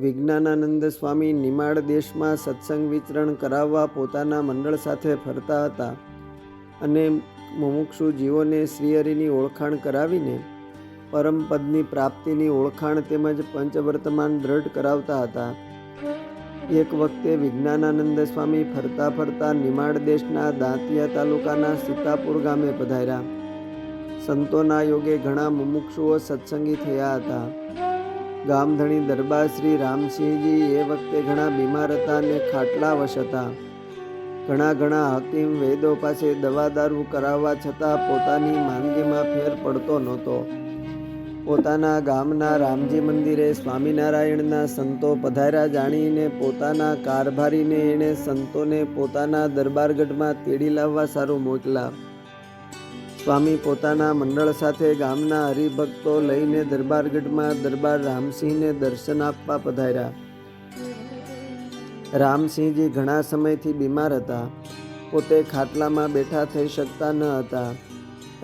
વિજ્ઞાનાનંદ સ્વામી નિમાડ દેશમાં સત્સંગ વિચરણ કરાવવા પોતાના મંડળ સાથે ફરતા હતા અને મુમુક્ષુ જીવોને શ્રીહરિની ઓળખાણ કરાવીને પરમપદની પ્રાપ્તિની ઓળખાણ તેમજ પંચવર્તમાન દ્રઢ કરાવતા હતા. એક વખતે વિજ્ઞાનાનંદ સ્વામી ફરતા ફરતા નિમાડ દેશના દાંતિયા તાલુકાના સીતાપુર ગામે પધાર્યા. સંતોના યોગે ઘણા મુમુક્ષુઓ સત્સંગી થયા હતા. ગામધણી દરબાર શ્રી રામસિંહજી એ વખતે ઘણા બીમાર હતા અને ખાટલાવશ હતા. ઘણા હકીમ વૈદો પાસે દવા દારૂ કરાવવા છતાં પોતાની માંદગીમાં ફેર પડતો નહોતો. પોતાના ગામના રામજી મંદિરે સ્વામિનારાયણના સંતો પધાર્યા જાણીને પોતાના કારભારીને એણે સંતોને પોતાના દરબારગઢમાં તેડી લાવવા સારું મોકલા. સ્વામી પોતાના મંડળ સાથે ગામના હરિભક્તો લઈને દરબારગઢમાં દરબાર રામસિંહને દર્શન આપવા પધાર્યા. રામસિંહજી ઘણા સમયથી બીમાર હતા. પોતે ખાટલામાં બેઠા થઈ શકતા ન હતા.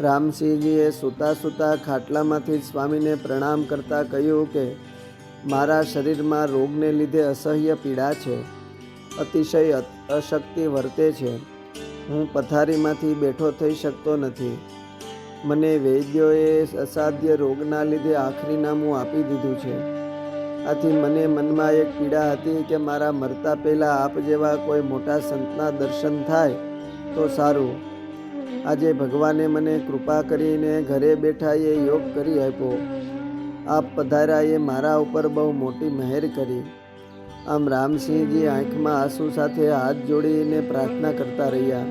રામસિંહજીએ સૂતા સૂતા ખાટલામાંથી સ્વામીને પ્રણામ કરતા કહ્યું કે મારા શરીરમાં રોગને લીધે અસહ્ય પીડા છે. અતિશય અશક્તિ વર્તે છે. હું પથારીમાંથી બેઠો થઈ શકતો નથી. મને વૈદ્યોએ અસાધ્ય રોગના લીધે આખરીનામું આપી દીધું છે. આથી મને મનમાં એક પીડા હતી કે મારા મરતા પહેલાં આપ જેવા કોઈ મોટા સંતના દર્શન થાય તો સારું. આજે ભગવાને મને કૃપા કરીને ઘરે બેઠા એ યોગ કરી આપ્યો. આપ પધાર્યા એ મારા ઉપર બહુ મોટી મહેર કરી. આમ રામસિંહજી આંખમાં આંસુ સાથે હાથ જોડીને પ્રાર્થના કરતા રહ્યા.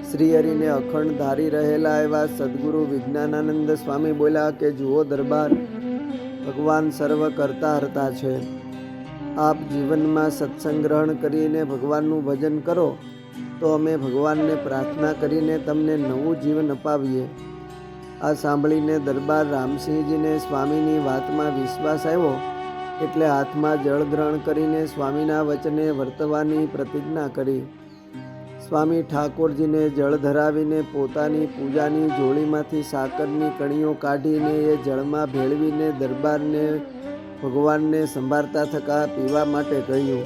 શ્રીહરિને અખંડ ધારી રહેલા એવા સદગુરુ વિજ્ઞાનાનંદ સ્વામી બોલ્યા કે જુઓ દરબાર, ભગવાન સર્વ કરતા હરતા છે. આપ જીવનમાં સત્સંગ ગ્રહણ કરીને ભગવાનનું ભજન કરો તો અમે ભગવાનને પ્રાર્થના કરીને તમને નવું જીવન અપાવીએ. આ સાંભળીને દરબાર રામસિંહજીને સ્વામીની વાતમાં વિશ્વાસ આવ્યો એટલે હાથમાં જળ ગ્રહણ કરીને સ્વામીના વચને વર્તવાની પ્રતિજ્ઞા કરી. સ્વામી ઠાકોરજીને જળ ધરાવીને પોતાની પૂજાની જોડીમાંથી સાકરની કણીઓ કાઢીને એ જળમાં ભેળવીને દરબારને ભગવાનને સંભાળતા થકા પીવા માટે કહ્યું.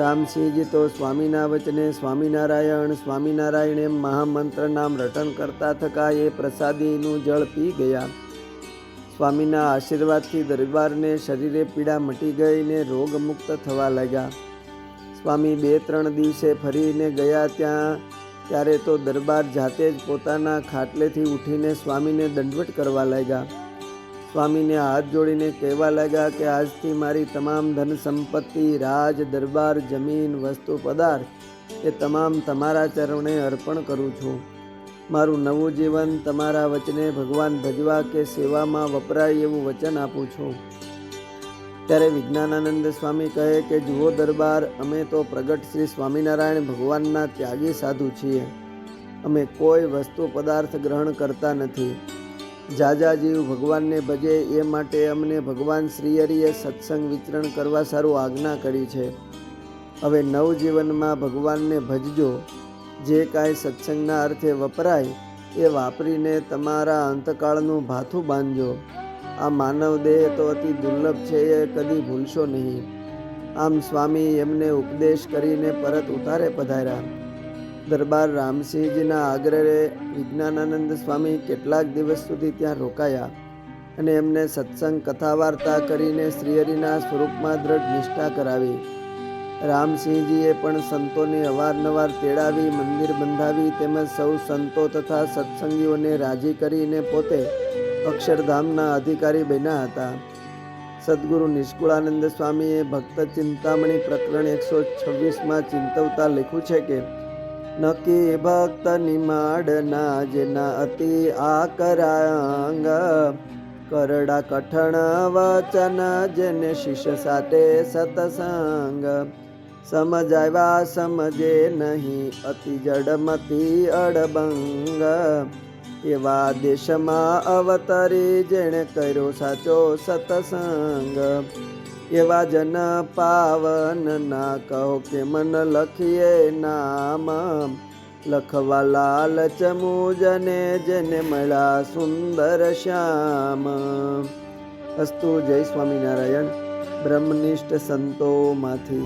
રામસિંહજી તો સ્વામીના વચને સ્વામિનારાયણ સ્વામિનારાયણ એમ મહામંત્ર નામ રટન કરતા થકા એ પ્રસાદીનું જળ પી ગયા. સ્વામીના આશીર્વાદથી દરબારને શરીરે પીડા મટી ગઈને રોગમુક્ત થવા લાગ્યા. સ્વામી 2-3 દિવસે ફરીને ગયા ત્યારે તો દરબાર જાતે જ પોતાના ખાટલેથી ઉઠીને સ્વામીને દંડવત કરવા લાગ્યા. સ્વામીને હાથ જોડીને કહેવા લાગ્યા કે આજથી મારી તમામ ધન સંપત્તિ, રાજ દરબાર, જમીન, વસ્તુ પદાર્થ એ તમામ તમારા ચરણે અર્પણ કરું છું. મારું નવું જીવન તમારા વચને ભગવાન ભજવા કે સેવામાં વપરાય એવું વચન આપું છું. ત્યારે વિજ્ઞાનાનંદ સ્વામી કહે કે જુઓ દરબાર, અમે તો પ્રગટ શ્રી સ્વામિનારાયણ ભગવાનના ત્યાગી સાધુ છીએ. અમે કોઈ વસ્તુ પદાર્થ ગ્રહણ કરતા નથી. જાજા જીવ ભગવાનને ભજે એ માટે અમને ભગવાન શ્રીહરિએ સત્સંગ વિચરણ કરવા સારું આજ્ઞા કરી છે. હવે નવજીવનમાં ભગવાનને ભજજો. જે કાંઈ સત્સંગના અર્થે વપરાય એ વાપરીને તમારા અંતકાળનું ભાથું બાંધજો. આ માનવ દેહ તો અતિ દુર્લભ છે, એ કદી ભૂલશો નહીં. આમ સ્વામી એમને ઉપદેશ કરીને પરત ઉતારે પધાર્યા. દરબાર રામસિંહજીના આગ્રહે વિજ્ઞાનાનંદ સ્વામી કેટલાક દિવસ સુધી ત્યાં રોકાયા અને એમને સત્સંગ કથા વાર્તા કરીને શ્રીહરિના સ્વરૂપમાં દ્રઢ નિષ્ઠા કરાવી. રામસિંહજીએ પણ સંતોને અવારનવાર તેડાવી મંદિર બંધાવી તેમજ સૌ સંતો તથા સત્સંગીઓને રાજી કરીને પોતે અક્ષરધામના અધિકારી બન્યા હતા. સદગુરુ નિષ્કુળાનંદ સ્વામીએ ભક્ત ચિંતામણી પ્રકરણ 126માં ચિંતવતા લખ્યું છે કે નકી ભક્ત નિમાડના જેના અતિ આકરાંગ, કરડા કઠણ વચન જેને શિષ્ય સાથે સતસંગ, સમજાવ્યા સમજે નહીં અતિ જડમતી અડબંગ, એવા દેશમાં અવતરી જેણે કર્યો સાચો સતસંગ, એવા જન પાવન ના કહો કે મન લખીએ નામ, લખવા લાલચ મુજને જેને મળ્યા સુંદર શ્યામ. અસ્તુ. જય સ્વામિનારાયણ. બ્રહ્મનિષ્ઠ સંતોમાંથી.